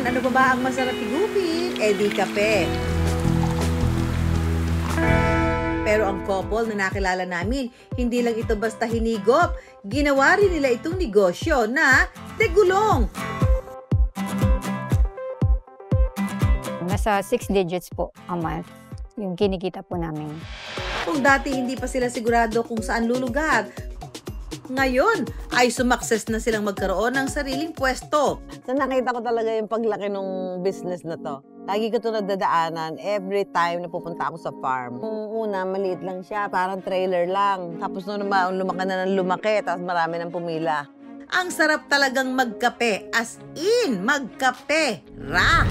ano ba ba ang masarap higupin? Di kape. Pero ang couple na nakilala namin, hindi lang ito basta hinigop. Ginawa rin nila itong negosyo na degulong. Nasa 6 digits po a month yung kinikita po namin. Kung dati hindi pa sila sigurado kung saan lulugar, ngayon ay sumakses na silang magkaroon ng sariling pwesto. So nakita ko talaga yung paglaki ng business na to. Lagi ko ito nadadaanan every time na pupunta ako sa farm. Nung una, maliit lang siya, parang trailer lang. Tapos nung naman, lumaki na ng lumaki, tapos marami nang pumila. Ang sarap talagang magkape, as in magkape, ra!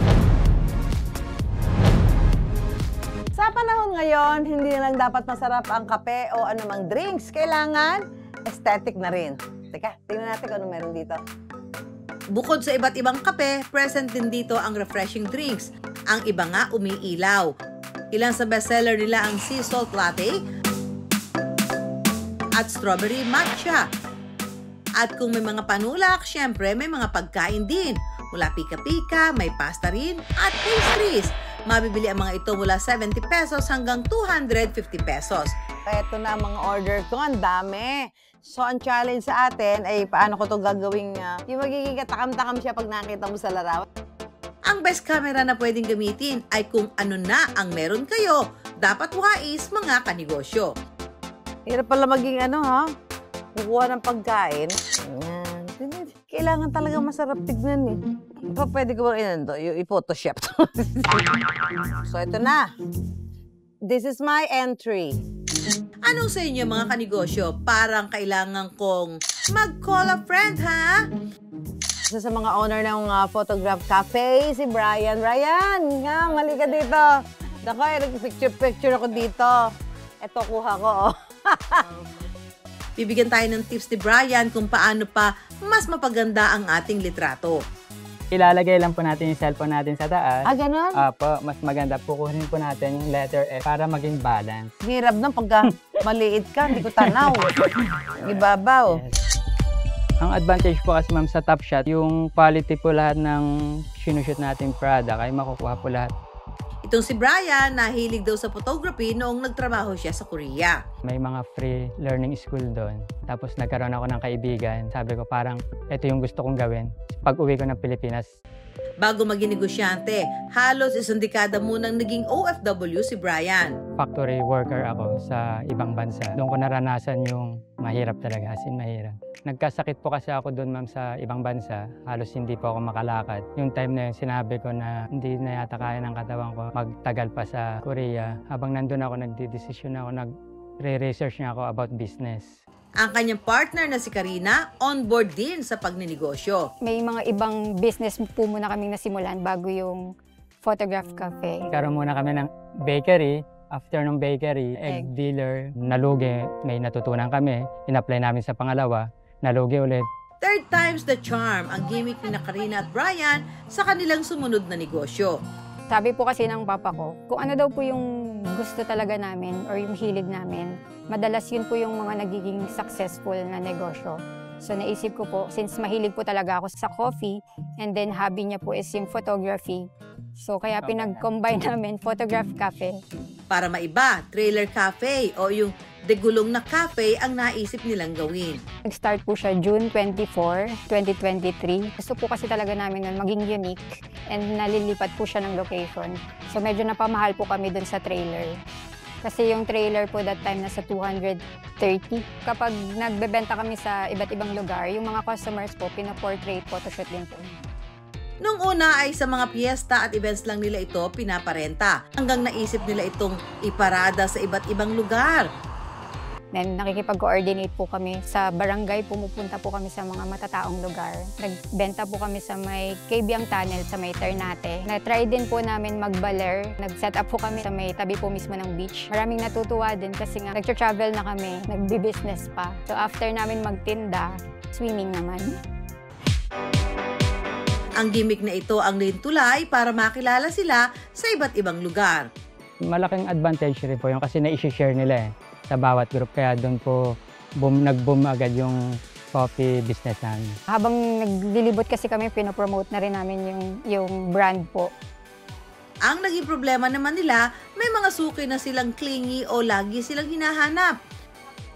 Sa panahon ngayon, hindi lang dapat masarap ang kape o anumang drinks. Kailangan aesthetic na rin. Teka, tingnan natin kung ano meron dito. Bukod sa iba't ibang kape, present din dito ang refreshing drinks. Ang iba nga umiilaw. Ilan sa bestseller nila ang sea salt latte at strawberry matcha. At kung may mga panulak, syempre may mga pagkain din. Mula pika-pika, may pasta rin at pastries. Mabibili ang mga ito mula 70 pesos hanggang 250 pesos. Ito na ang mga order ko, ang dami. So, ang challenge sa atin ay paano ko ito gagawing yung magiging katakam-takam siya pag nakita mo sa larawan. Ang best camera na pwedeng gamitin ay kung ano na ang meron kayo. Dapat wais mga kanegosyo. Hirap pala maging kukuha ng pagkain. Ayan. Kailangan talaga masarap tignan eh. Pwede ko bang i-photoshop to? So, ito na. This is my entry. Anong sa inyo mga kanegosyo? Parang kailangan kong mag-call a friend, ha? Isa sa mga owner ng Photograph Cafe, si Brian. Brian, nga, mali ka dito. Dako, nag-picture ako dito. Ito, kuha ko, oh. Bibigyan tayo ng tips ni Brian kung paano pa mas mapaganda ang ating litrato. Ilalagay lang po natin yung cellphone natin sa taas. Ganun? Apo, mas maganda po kunin po natin yung letter F para maging balance. Hirap na pagka maliit ka, hindi ko tanaw. Ibabaw. Yes. Ang advantage po kasi ma'am sa Top Shot, yung quality po lahat ng sinushoot natin product ay makukuha po lahat. Itong si Brian, nahilig daw sa photography noong nagtrabaho siya sa Korea. May mga free learning school doon. Tapos nagkaroon ako ng kaibigan. Sabi ko parang ito yung gusto kong gawin pag uwi ko ng Pilipinas. Bago maging negosyante, halos isang dekada munang naging OFW si Brian. Factory worker ako sa ibang bansa. Doon ko naranasan yung mahirap talaga, as in mahirap. Nagkasakit po kasi ako doon ma'am sa ibang bansa. Halos hindi po ako makalakad. Yung time na yun, sinabi ko na hindi na yata kaya ng katawan ko magtagal pa sa Korea. Habang nandun ako, nagdidesisyon ako, nagre-research na ako about business. Ang kanyang partner na si Karina, on board din sa pagninegosyo. May mga ibang business po muna kaming nasimulan bago yung Photograph Cafe. Karoon muna kami ng bakery. After ng bakery, egg dealer, nalugi, may natutunan kami. In-apply namin sa pangalawa, nalugi ulit. Third time's the charm ang gimmick ni Karina at Brian sa kanilang sumunod na negosyo. Sabi po kasi ng papa ko, kung ano daw po yung gusto talaga namin or yung hilig namin, madalas yun po yung mga nagiging successful na negosyo. So naisip ko po, since mahilig po talaga ako sa coffee, and then hobby niya po is yung photography. So kaya pinag-combine namin Photograph Cafe. Para maiba, trailer cafe o yung degulong na cafe ang naisip nilang gawin. Nag-start po siya June 24, 2023. Gusto po kasi talaga namin nun maging unique and nalilipat po siya ng location. So medyo napamahal po kami dun sa trailer. Kasi yung trailer po that time nasa 230. Kapag nagbebenta kami sa iba't ibang lugar, yung mga customers po, pina-portrait photoshoot din po. Nung una ay sa mga piyesta at events lang nila ito pinaparenta. Hanggang naisip nila itong iparada sa iba't ibang lugar. Then nakikipag-coordinate po kami sa barangay, pumupunta po kami sa mga matataong lugar. Nagbenta po kami sa may Kabyang Tunnel, sa may Ternate. Na-try din po namin mag-baler. Nag-set up po kami sa may tabi po mismo ng beach. Maraming natutuwa din kasi nga nag-travel na kami, nagbi-business pa. So after namin magtinda, swimming naman. Ang gimmick na ito ang tulay para makilala sila sa iba't ibang lugar. Malaking advantage rin po yung kasi na-share nila sa bawat group. Kaya doon po nag-boom agad yung coffee business namin. Habang naglilibot kasi kami, pinopromote na rin namin yung brand po. Ang naging problema naman nila, may mga suki na silang clingy o lagi silang hinahanap.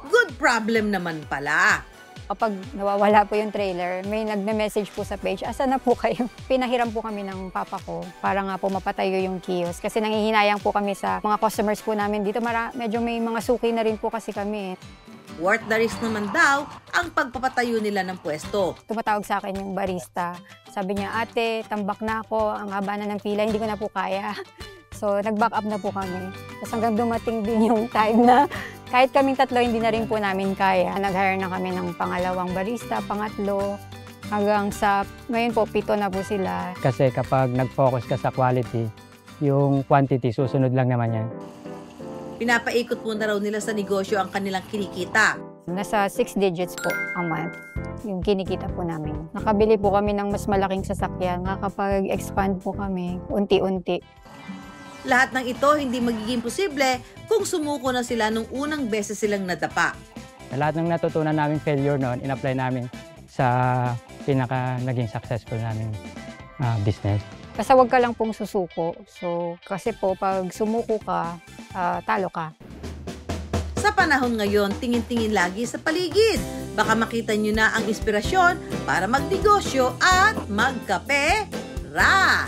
Good problem naman pala. Kapag nawawala po yung trailer, may nagme-message po sa page, asa na po kayo? Pinahiram po kami ng papa ko para nga po mapatayo yung kiosk. Kasi nangihinayang po kami sa mga customers po namin dito. Medyo may mga suki na rin po kasi kami. Worth the risk naman daw ang pagpapatayo nila ng pwesto. Tumatawag sa akin yung barista. Sabi niya, ate, tambak na ako. Ang haba na ng pila, hindi ko na po kaya. So, nag-back up na po kami. Tapos hanggang dumating din yung time na kahit kaming tatlo, hindi na rin po namin kaya. Nag-hire na kami ng pangalawang barista, pangatlo, hanggang sa, ngayon po, 7 na po sila. Kasi kapag nag-focus ka sa quality, yung quantity, susunod lang naman yan. Pinapaikot po na raw nila sa negosyo ang kanilang kinikita. Nasa 6 digits po a month yung kinikita po namin. Nakabili po kami ng mas malaking sasakyan. Nakapag-expand po kami unti-unti. Lahat ng ito hindi magiging posible kung sumuko na sila nung unang beses silang nadapa. Lahat ng natutunan namin failure noon, in-apply namin sa pinaka naging successful namin business. Basta wag ka lang pong susuko. So, kasi po pag sumuko ka, talo ka. Sa panahon ngayon, tingin-tingin lagi sa paligid. Baka makita nyo na ang inspirasyon para magnegosyo at magkape-ra!